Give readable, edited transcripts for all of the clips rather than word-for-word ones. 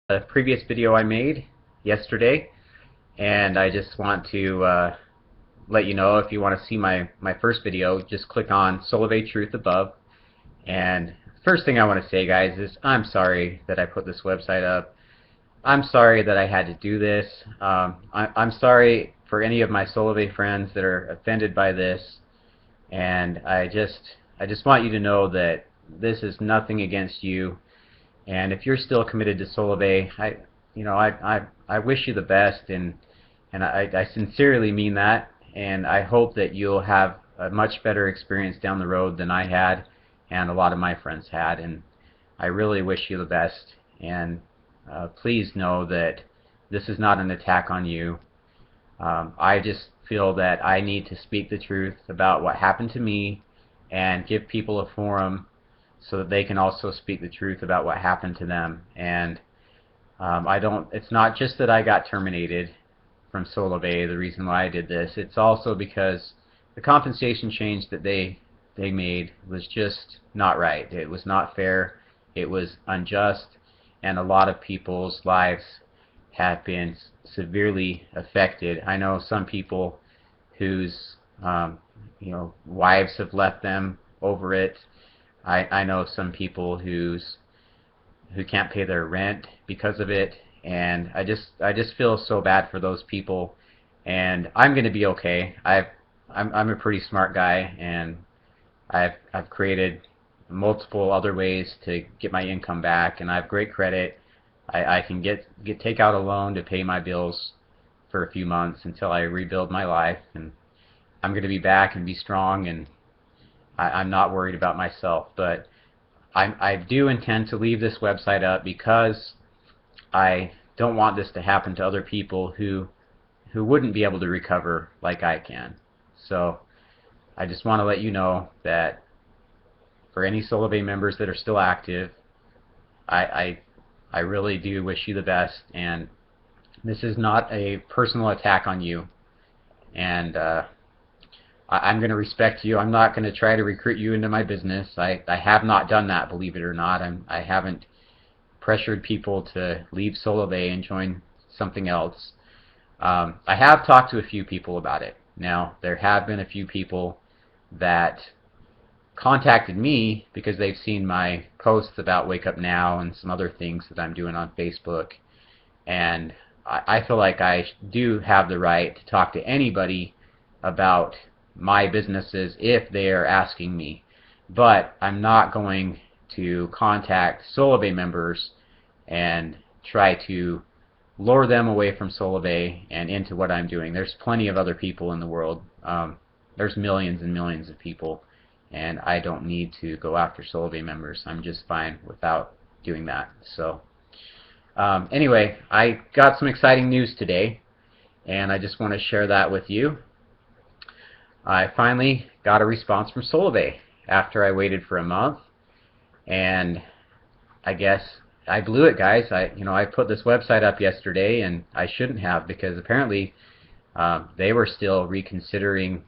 A previous video I made yesterday, and I just want to let you know, if you want to see my first video, just click on Solavei Truth above. And first thing I want to say, guys, is I'm sorry that I put this website up. I'm sorry that I had to do this. I'm sorry for any of my Solavei friends that are offended by this, and I just want you to know that this is nothing against you. And if you're still committed to Solavei, I wish you the best, and I sincerely mean that, and I hope that you'll have a much better experience down the road than I had and a lot of my friends had, and I really wish you the best. And please know that this is not an attack on you. I just feel that I need to speak the truth about what happened to me and give people a forum so that they can also speak the truth about what happened to them. And it's not just that I got terminated from Solavei, the reason why I did this. It's also because the compensation change that they made was just not right. It was not fair. It was unjust, and a lot of people's lives have been severely affected. I know some people whose wives have left them over it. I know some people who can't pay their rent because of it, and I just feel so bad for those people. And I'm going to be okay. I'm a pretty smart guy, and I've created multiple other ways to get my income back, and I have great credit. I can take out a loan to pay my bills for a few months until I rebuild my life, and I'm going to be back and be strong, and I'm not worried about myself. But I do intend to leave this website up because I don't want this to happen to other people who wouldn't be able to recover like I can. So I just want to let you know that for any Solavei members that are still active, I really do wish you the best, and this is not a personal attack on you. And I'm going to respect you. I'm not going to try to recruit you into my business. I have not done that, believe it or not. I haven't pressured people to leave Solavei and join something else. I have talked to a few people about it. Now, there have been a few people that contacted me because they've seen my posts about Wake Up Now and some other things that I'm doing on Facebook. And I feel like I do have the right to talk to anybody about my businesses if they are asking me. But I'm not going to contact Solavei members and try to lure them away from Solavei and into what I'm doing. There's plenty of other people in the world. There's millions and millions of people, and I don't need to go after Solavei members. I'm just fine without doing that. So anyway, I got some exciting news today, and I just want to share that with you. I finally got a response from Solavei after I waited for a month, and I guess I blew it, guys. I put this website up yesterday, and I shouldn't have, because apparently they were still reconsidering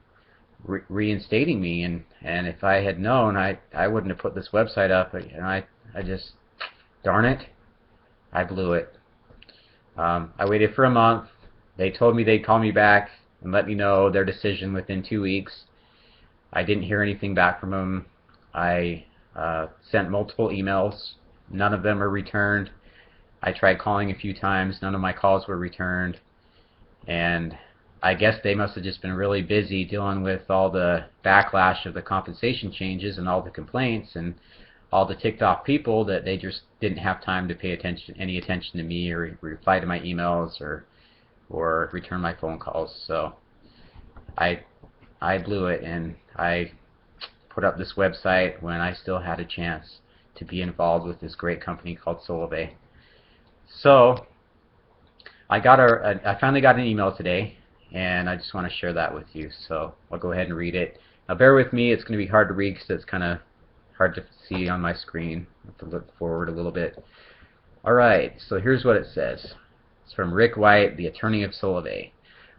reinstating me, and if I had known, I wouldn't have put this website up. But I just, darn it, I blew it. I waited for a month. They told me they'd call me back and let me know their decision within 2 weeks. I didn't hear anything back from them. I sent multiple emails. None of them were returned. I tried calling a few times. None of my calls were returned. And I guess they must have just been really busy dealing with all the backlash of the compensation changes and all the complaints and all the ticked off people, that they just didn't have time to pay any attention to me or reply to my emails or return my phone calls. So I blew it, and I put up this website when I still had a chance to be involved with this great company called Solavei. So I finally got an email today, and I just want to share that with you. So I'll go ahead and read it. Now bear with me, it's going to be hard to read because it's kind of hard to see on my screen. I have to look forward a little bit. Alright, so here's what it says. It's from Rick White, the attorney of Solavei.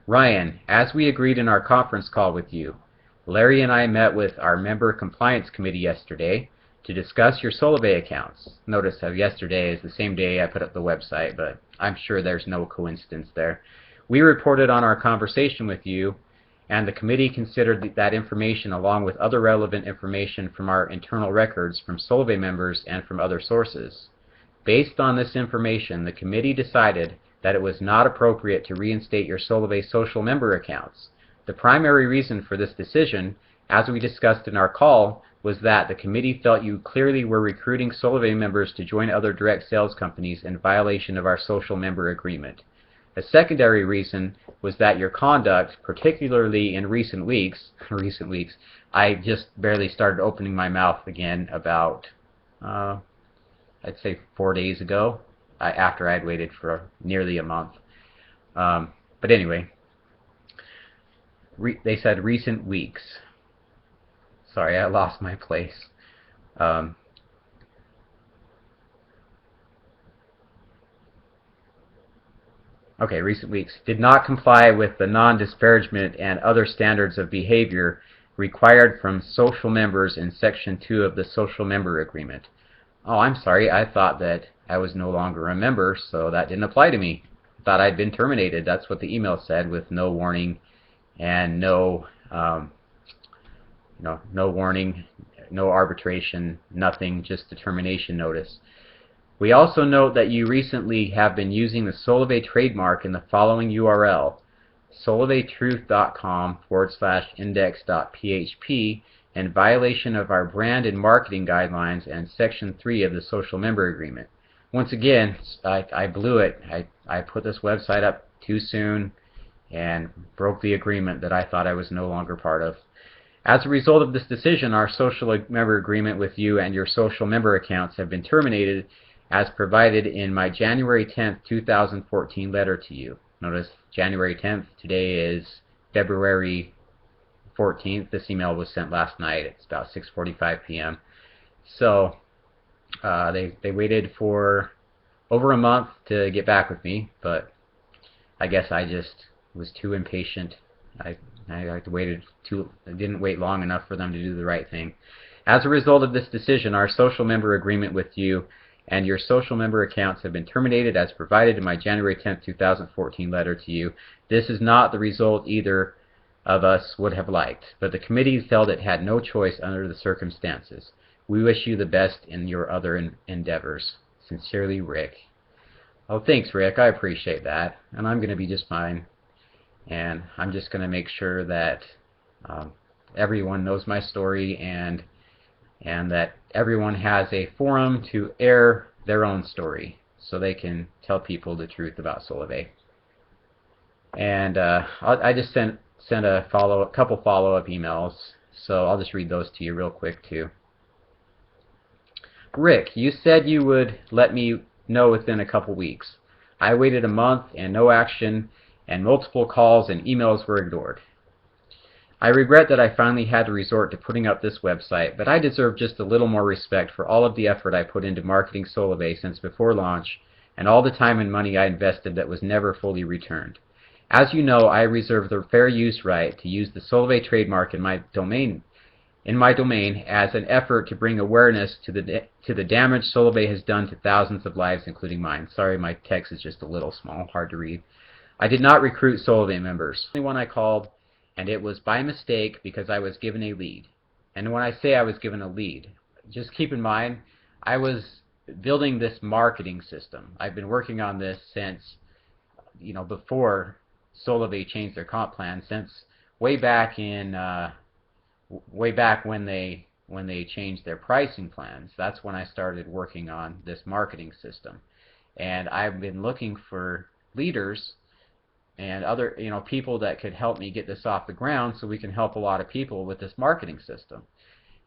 Ryan, as we agreed in our conference call with you, Larry and I met with our member compliance committee yesterday to discuss your Solavei accounts. Notice how yesterday is the same day I put up the website, but I'm sure there's no coincidence there. We reported on our conversation with you, and the committee considered that information along with other relevant information from our internal records from Solavei members and from other sources. Based on this information, the committee decided that it was not appropriate to reinstate your Solavei social member accounts. The primary reason for this decision, as we discussed in our call, was that the committee felt you clearly were recruiting Solavei members to join other direct sales companies in violation of our social member agreement. A secondary reason was that your conduct, particularly in recent weeks, I just barely started opening my mouth again about, I'd say 4 days ago, after I'd waited for nearly a month. But anyway, they said recent weeks. Sorry, I lost my place. Okay, recent weeks. Did not comply with the non-disparagement and other standards of behavior required from social members in Section 2 of the Social Member Agreement. Oh, I'm sorry. I thought that I was no longer a member, so that didn't apply to me. I thought I'd been terminated. That's what the email said, with no warning and no warning, no arbitration, nothing, just a termination notice. We also note that you recently have been using the Solavei trademark in the following URL, solaveitruth.com/index.php, in violation of our brand and marketing guidelines and Section 3 of the Social Member Agreement. Once again, I blew it. I put this website up too soon and broke the agreement that I thought I was no longer part of. As a result of this decision, our social member agreement with you and your social member accounts have been terminated as provided in my January 10th, 2014 letter to you. Notice January 10th, today is February 14th. This email was sent last night. It's about 6:45 p.m. So they waited for over a month to get back with me, but I guess I just was too impatient. I didn't wait long enough for them to do the right thing. As a result of this decision, our social member agreement with you and your social member accounts have been terminated as provided in my January 10th, 2014 letter to you. This is not the result either of us would have liked, but the committee felt it had no choice under the circumstances. We wish you the best in your other endeavors. Sincerely, Rick. Oh, thanks, Rick. I appreciate that, and I'm going to be just fine. And I'm just going to make sure that everyone knows my story and that everyone has a forum to air their own story so they can tell people the truth about Solavei. And I just sent a couple follow-up emails, so I'll just read those to you real quick too. Rick, you said you would let me know within a couple weeks. I waited a month and no action, and multiple calls and emails were ignored. I regret that I finally had to resort to putting up this website, but I deserve just a little more respect for all of the effort I put into marketing Solavei since before launch, and all the time and money I invested that was never fully returned. As you know, I reserve the fair use right to use the Solavei trademark in my domain as an effort to bring awareness to the damage Solavei has done to thousands of lives, including mine. Sorry, my text is just a little small, hard to read. I did not recruit Solavei members. The only one I called, and it was by mistake because I was given a lead. And when I say I was given a lead, just keep in mind, I was building this marketing system. I've been working on this since, before Solavei changed their comp plan, since way back when they changed their pricing plans. That's when I started working on this marketing system. And I've been looking for leaders and other people that could help me get this off the ground so we can help a lot of people with this marketing system.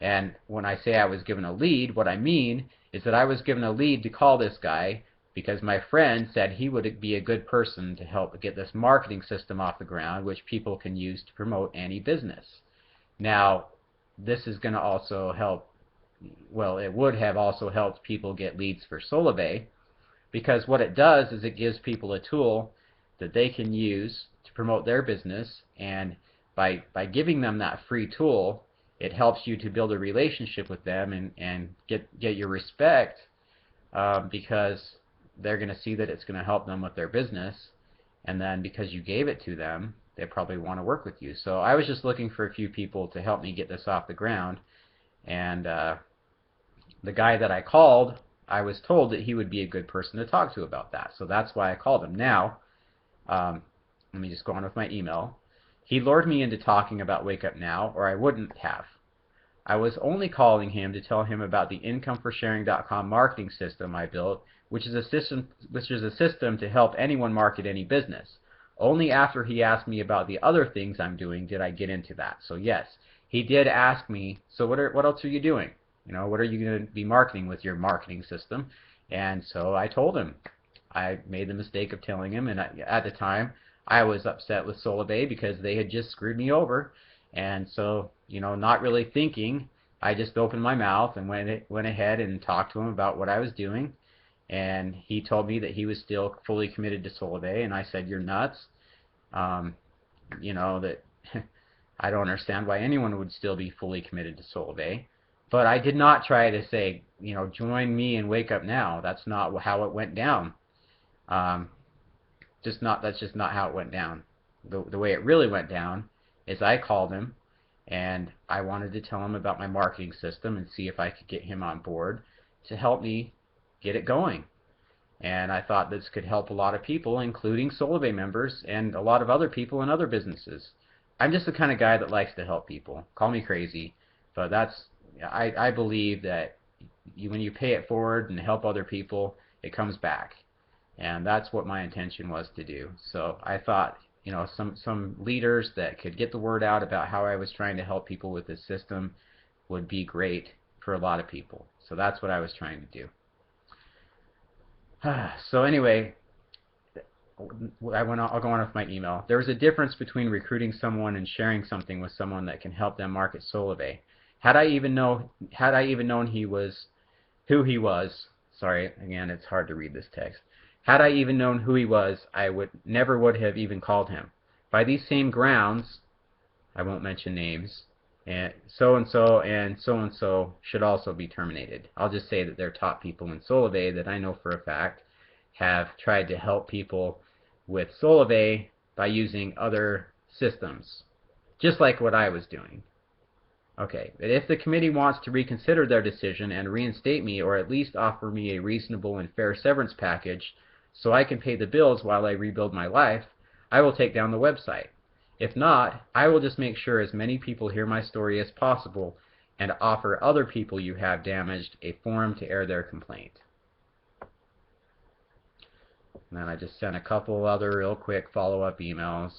And when I say I was given a lead, what I mean is that I was given a lead to call this guy because my friend said he would be a good person to help get this marketing system off the ground, which people can use to promote any business. Now, this is going to also help, well, it would have also helped people get leads for Solavei, because what it does is it gives people a tool that they can use to promote their business, and by giving them that free tool, it helps you to build a relationship with them and get your respect, because they're going to see that it's going to help them with their business, and then because you gave it to them, they probably want to work with you. So I was just looking for a few people to help me get this off the ground, and the guy that I called, I was told that he would be a good person to talk to about that. So that's why I called him. Now, let me just go on with my email. He lured me into talking about Wake Up Now, or I wouldn't have. I was only calling him to tell him about the IncomeForSharing.com marketing system I built, which is a system to help anyone market any business. Only after he asked me about the other things I'm doing did I get into that. So yes, he did ask me, so what else are you doing? What are you going to be marketing with your marketing system? And so I told him. I made the mistake of telling him, and at the time I was upset with Solavei because they had just screwed me over. And so, not really thinking, I just opened my mouth and went ahead and talked to him about what I was doing. And he told me that he was still fully committed to Solavei, and I said, "You're nuts." That I don't understand why anyone would still be fully committed to Solavei. But I did not try to say, join me and Wake Up Now. That's not how it went down. That's just not how it went down. The way it really went down is I called him and I wanted to tell him about my marketing system and see if I could get him on board to help me get it going. And I thought this could help a lot of people, including Solavei members and a lot of other people in other businesses. I'm just the kind of guy that likes to help people. Call me crazy, but I believe that when you pay it forward and help other people, it comes back. And that's what my intention was to do. So I thought, some leaders that could get the word out about how I was trying to help people with this system would be great for a lot of people. So that's what I was trying to do. So anyway, I'll go on with my email. There is a difference between recruiting someone and sharing something with someone that can help them market Solavei. Had I even known who he was, sorry, again, it's hard to read this text. Had I even known who he was, I never would have even called him. By these same grounds, I won't mention names, and so should also be terminated. I'll just say that they're top people in Solavei that I know for a fact have tried to help people with Solavei by using other systems, just like what I was doing. Okay, but if the committee wants to reconsider their decision and reinstate me, or at least offer me a reasonable and fair severance package so I can pay the bills while I rebuild my life, I will take down the website. If not, I will just make sure as many people hear my story as possible and offer other people you have damaged a forum to air their complaint. And then I just sent a couple other real quick follow-up emails.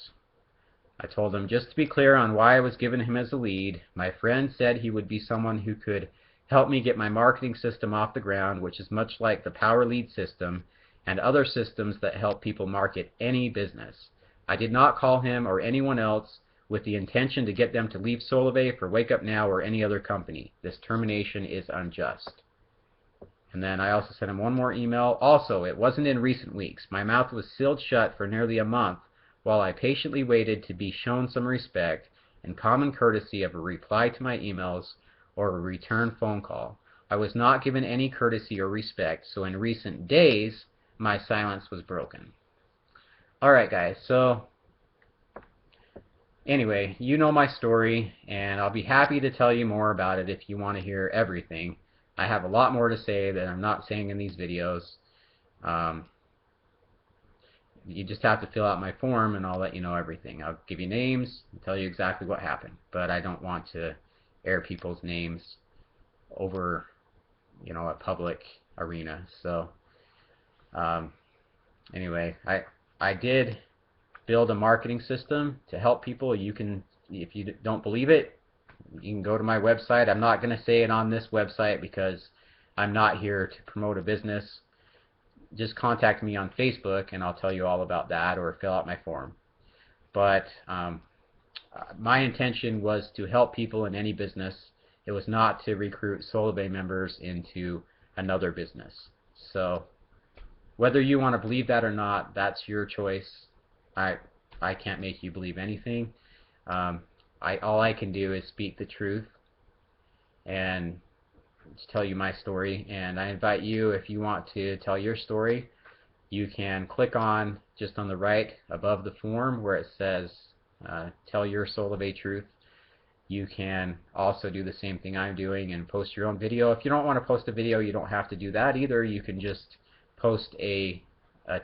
I told him, just to be clear on why I was given him as a lead, my friend said he would be someone who could help me get my marketing system off the ground, which is much like the Power Lead system and other systems that help people market any business. I did not call him or anyone else with the intention to get them to leave Solavei for Wake Up Now or any other company. This termination is unjust. And then I also sent him one more email. Also, it wasn't in recent weeks. My mouth was sealed shut for nearly a month while I patiently waited to be shown some respect and common courtesy of a reply to my emails or a return phone call. I was not given any courtesy or respect, so in recent days, my silence was broken. Alright guys, so anyway, you know my story, and I'll be happy to tell you more about it if you want to hear everything. I have a lot more to say that I'm not saying in these videos. You just have to fill out my form and I'll let you know everything. I'll give you names and tell you exactly what happened, but I don't want to air people's names over, a public arena. So anyway, I did build a marketing system to help people. You can, if you don't believe it, you can go to my website. I'm not going to say it on this website because I'm not here to promote a business. Just contact me on Facebook and I'll tell you all about that, or fill out my form. But my intention was to help people in any business. It was not to recruit Solavei members into another business. So whether you want to believe that or not, that's your choice. I can't make you believe anything. All I can do is speak the truth and to tell you my story. And I invite you, if you want to tell your story, you can click on just on the right above the form where it says tell your Solavei truth. You can also do the same thing I'm doing and post your own video. If you don't want to post a video, you don't have to do that either. You can just post a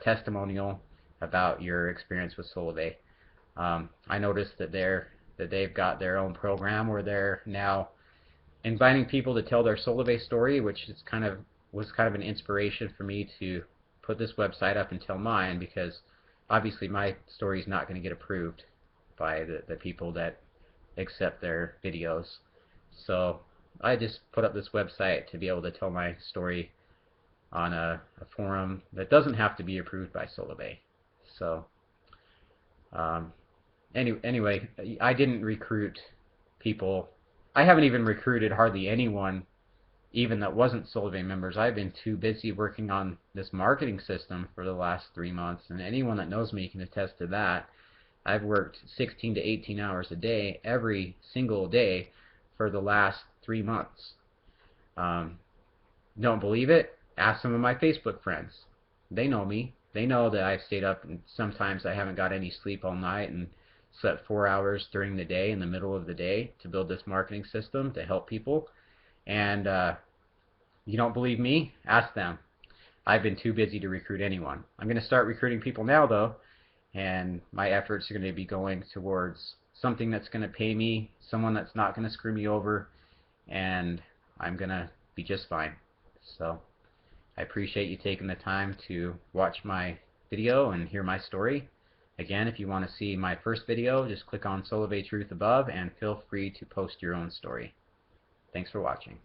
testimonial about your experience with Solavei. I noticed that they've got their own program where they're now inviting people to tell their Solavei story, which is was kind of an inspiration for me to put this website up and tell mine, because obviously my story is not going to get approved by the people that accept their videos. So I just put up this website to be able to tell my story on a forum that doesn't have to be approved by Solavei. So anyway, I didn't recruit people. I haven't even recruited hardly anyone, even that wasn't Solavei members. I've been too busy working on this marketing system for the last 3 months, and anyone that knows me can attest to that. I've worked 16 to 18 hours a day, every single day, for the last 3 months. Don't believe it? Ask some of my Facebook friends. They know me. They know that I've stayed up, and sometimes I haven't got any sleep all night and slept 4 hours during the day, in the middle of the day, to build this marketing system to help people. And you don't believe me? Ask them. I've been too busy to recruit anyone. I'm going to start recruiting people now, though, and my efforts are going to be going towards something that's going to pay me, someone that's not going to screw me over, and I'm going to be just fine. So I appreciate you taking the time to watch my video and hear my story. Again, if you want to see my first video, just click on Solavei Truth above and feel free to post your own story. Thanks for watching.